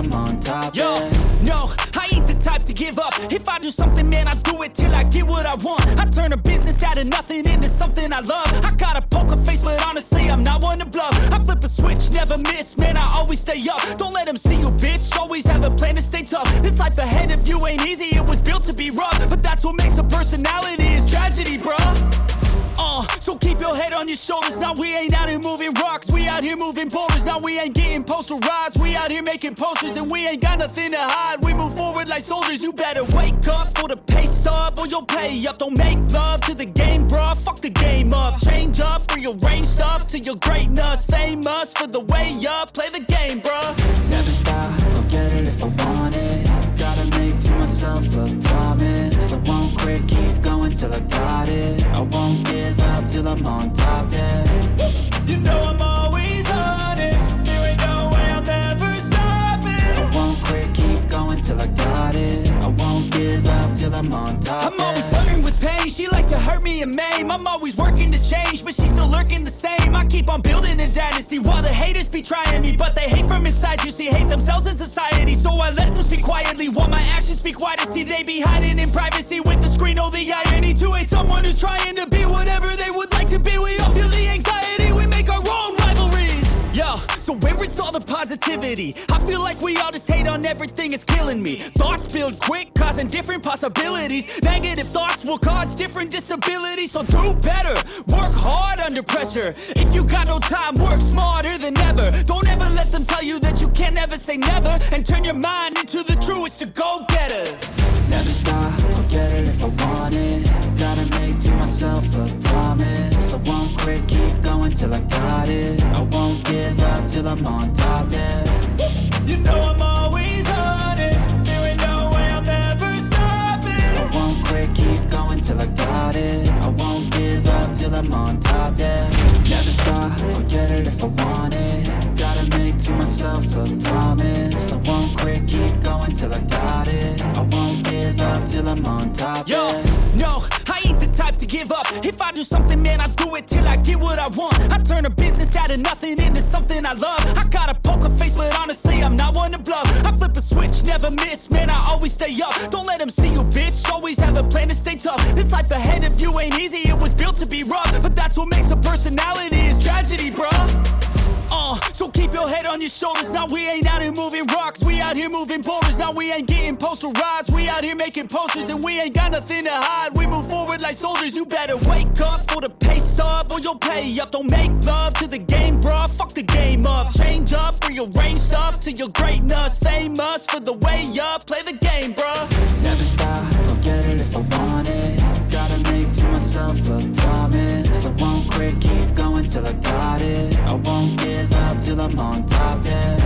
I'm on top. Yo, no, I ain't the type to give up. If I do something, man, I do it till I get what I want. I turn a business out of nothing into something I love. I got a poker face, but honestly, I'm not one to bluff. I flip a switch, never miss, man, I always stay up. Don't let them see you, bitch, always have a plan to stay tough. This life ahead of you ain't easy, it was built to be rough. But that's what makes a personality, is tragedy, bruh. So keep your head on your shoulders. Now we ain't out here moving rocks, we out here moving boulders. Now we ain't getting posterized, we out here making posters. And we ain't got nothing to hide, we move forward like soldiers. You better wake up for the pay stub, or you'll pay up. Don't make love to the game, bruh, fuck the game up. Change up, rearrange stuff to your greatness. Famous for the way up, play the game, bruh. Never stop, I'll get it if I want it. Gotta make to myself a promise. I won't quit, keep going till I got it. I won't give up till I'm on top, yeah. You know I'm always honest, there ain't no way I'm ever stopping. I won't quit, keep going till I got it. I won't give up till I'm on top, I'm always flirting with pain, she like to hurt me and maim. I'm always working to change, but she's still lurking the same. I keep on building a dynasty while the haters be trying me. But they hate from inside, you see, hate themselves in society. So I let them speak quietly while my actions speak wider. See, they be hiding in privacy with the screen, oh the irony. To hate someone who's trying to be whatever they would like to be. We all feel the anxiety, we make our own rivalries. Yo, so where is all the positivity? I feel like we all just hate on everything, it's killing me. Thoughts build quick, causing different possibilities. Negative thoughts will cause different disabilities. So do better, work hard under pressure. If you got no time, work smarter than ever. Don't ever let them tell you that you can't ever say never. And turn your mind into the truest of go-getters. Never stop, I'll get it if I want it. Gotta make to myself a promise. I won't quit, keep going till I got it. I won't give up till I'm on top, yeah. You know I'm always honest, there ain't no way I'm ever stopping. I won't quit, keep going till I got it. I won't give up till I'm on top, yeah. Never stop, I'll get it if I want it. Gotta make to myself a promise. I won't quit, keep going till I got it. I won't give up till I'm on top, Yo, yeah. no, I ain't the type to give up. If I do something, man, I do it till I get what I want. I turn a business out of nothing into something I love. I got a poker face, but honestly, I'm not one to bluff. I flip a switch, never miss, man, I always stay up. Don't let them see you, bitch, always have a plan to stay tough. This life ahead of you ain't easy, it was built to be rough. But that's what makes a personality, is tragedy, bruh. So keep your head on your shoulders. Now we ain't out here moving rocks, we out here moving boulders. Now we ain't getting posterized, we out here making posters. And we ain't got nothing to hide, we move forward like soldiers. You better wake up for the pay stub, or you'll pay up. Don't make love to the game, bruh, fuck the game up. Change up, rearrange stuff to your greatness. Famous for the way up, play the game, bruh. Never stop, I'll get it if I want it. Gotta make to myself a promise. I won't quit, keep going till I got it. I won't give up till I'm on top, yeah.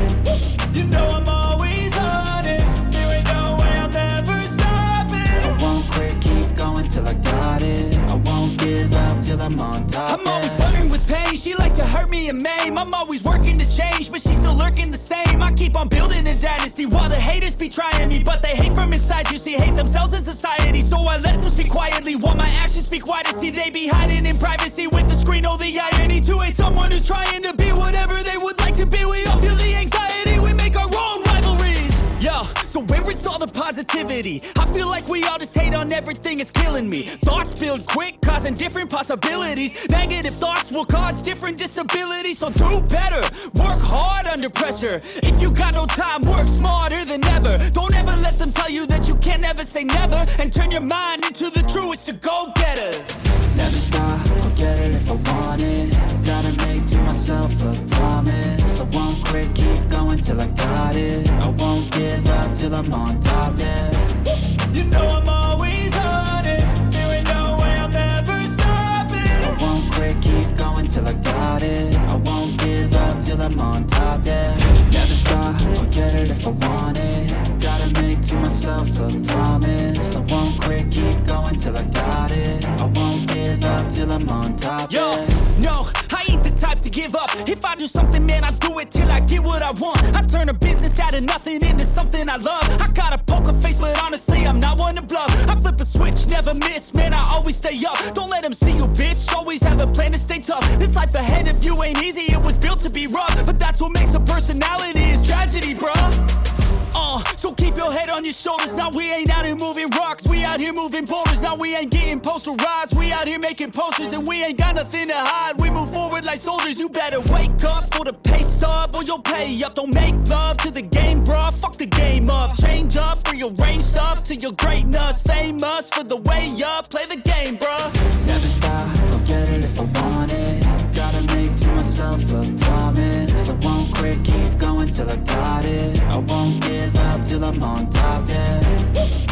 You know I'm always honest, there ain't no way I'm ever stopping. I won't quit, keep going till I got it. I won't give up till I'm on top, I'm always flirting with pain, she like to hurt me and maim. I'm always working to change, but she's still lurking the same. I keep on building a dynasty while the haters be trying me. But they hate from inside, you see, hate themselves in society. So I let them speak quietly while my actions speak wider. See, they be hiding in privacy with the screen, oh the irony. To hate someone who's trying to be whatever they would like to be. We all feel the anxiety, we make our own rivalries. Yo, so where is all the positivity? I feel like we all just hate on everything, it's killing me. Thoughts build quick, causing different possibilities. Negative thoughts will cause different disabilities. So do better, work hard under pressure. If you got no time, work smarter than ever. Don't ever let them tell you that you can't ever say never. And turn your mind into the truest of go-getters. Never stop, I'll get it if I want it. Gotta make to myself a promise. I won't quit, keep going till I got it. I won't give up till I'm on top, yeah. You know I'm always honest, there ain't no way I'm ever stopping. I won't quit, keep going till I got it. I won't give up till I'm on top, yeah. Never stop, I'll get it if I want it. Gotta make to myself a promise. I won't quit, keep going till I got it. I won't give up till I'm on top, Yo, yeah. no, I ain't the type to give up. If I do something, man, I do it till I get what I want. I turn a business out of nothing into something I love. I got a poker face, but honestly, I'm not one to bluff. I flip a switch, never miss, man, I always stay up. Don't let them see you, bitch, always have a plan to stay tough. This life ahead of you ain't easy, it was built to be rough. But that's what makes a personality, is tragedy, bruh. keep your head on your shoulders. Now we ain't out here moving rocks, we out here moving boulders. Now we ain't getting posterized, we out here making posters. And we ain't got nothing to hide, we move forward like soldiers. You better wake up for the pay stub or you'll pay up. Don't make love to the game, bruh, fuck the game up. Change up, rearrange stuff to your greatness. Famous for the way up, play the game, bruh. Never stop, I'll get it if I want it. Gotta make to myself a promise. I won't quit, keep going till I got it. I won't give up till I'm on top, yeah.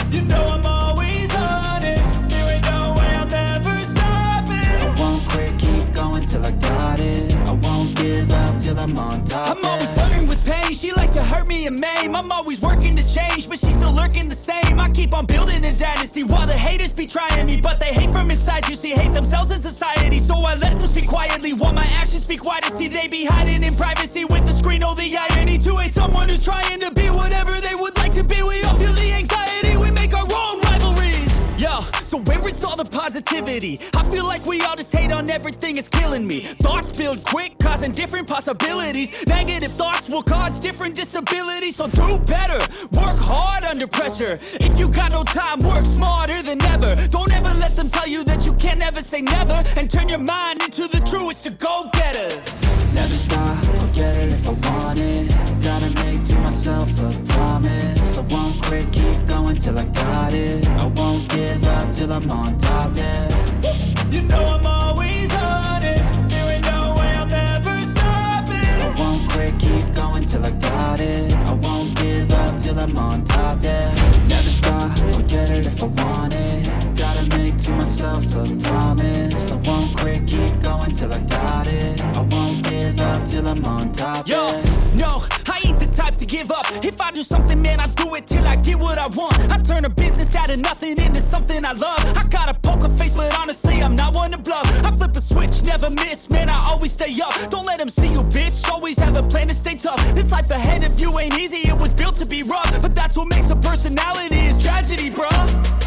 You know I'm always honest, there ain't no way I'm ever stopping. I won't quit, keep going till I got it. I won't give up till I'm on top, I'm always flirting with pain, she like to hurt me and maim. I'm always working to change, but she's still lurking the same. I keep on building a dynasty while the haters be trying me. But they hate from inside, you see, hate themselves in society. So I let them speak quietly while my actions speak wider. See, they be hiding in privacy with the screen. Oh, the irony to hate someone who's trying to be whatever they would like to be. We all feel the anxiety, we make our own rivalries. Yo, so where is all the positivity? I feel like we all just hate on everything, it's killing me. Thoughts build quick, causing different possibilities. Negative thoughts will cause different disabilities. So do better, work hard under pressure. If you got no time, work smarter than ever. Don't ever let them tell you that you can't never say never. And turn your mind into the truest of go-getters. Never stop, I'll get it if I want it. Gotta make to myself a promise. I won't quit, keep going till I got it. I won't give up till I'm on top, yeah. You know I'm always honest, there ain't no way I'm ever stopping. I won't quit, keep going till I got it. I won't give up till I'm on top, yeah. Never stop, I'll get it if I want it. Gotta make to myself a promise. I won't quit, keep going till I got it. I won't give up till I'm on top, Yo, yeah. no, I ain't the type to give up. If I do something, man, I do it till I get what I want. I turn a business out of nothing into something I love. I got a poker face, but honestly, I'm not one to bluff. I flip a switch, never miss, man, I always stay up. Don't let them see you, bitch, always have a plan to stay tough. This life ahead of you ain't easy, it was built to be rough. But that's what makes a personality, is tragedy, bruh.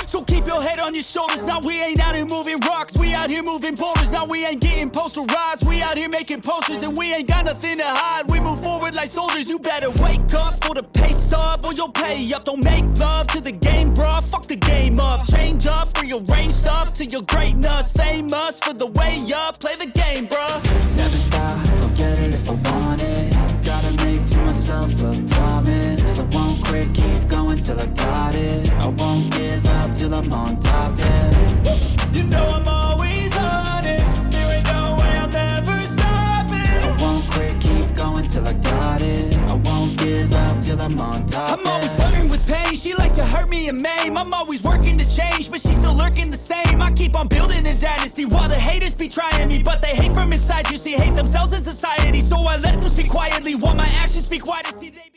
So keep your head on your shoulders. Now we ain't out here moving rocks, we out here moving boulders. Now we ain't getting posterized, we out here making posters. And we ain't got nothing to hide, we move forward like soldiers. You better wake up for the pay stub or you'll pay up. Don't make love to the game, bruh, fuck the game up. Change up, rearrange stuff to your greatness. Famous for the way up, play the game, bruh. Never stop, I'll get it if I want it. Gotta make to myself a promise. I won't quit, keep going till I got it. I won't give up till I'm on top, yeah. You know I'm always honest, there ain't no way I'm ever stopping. I won't quit, keep going till I got it. I won't give up till I'm on top, I'm always flirting with pain, she like to hurt me and maim. I'm always working to change, but she's still lurking the same. I keep on building a dynasty while the haters be trying me. But they hate from inside, you see, hate themselves in society. So I let them speak quietly while my actions speak wider. See, they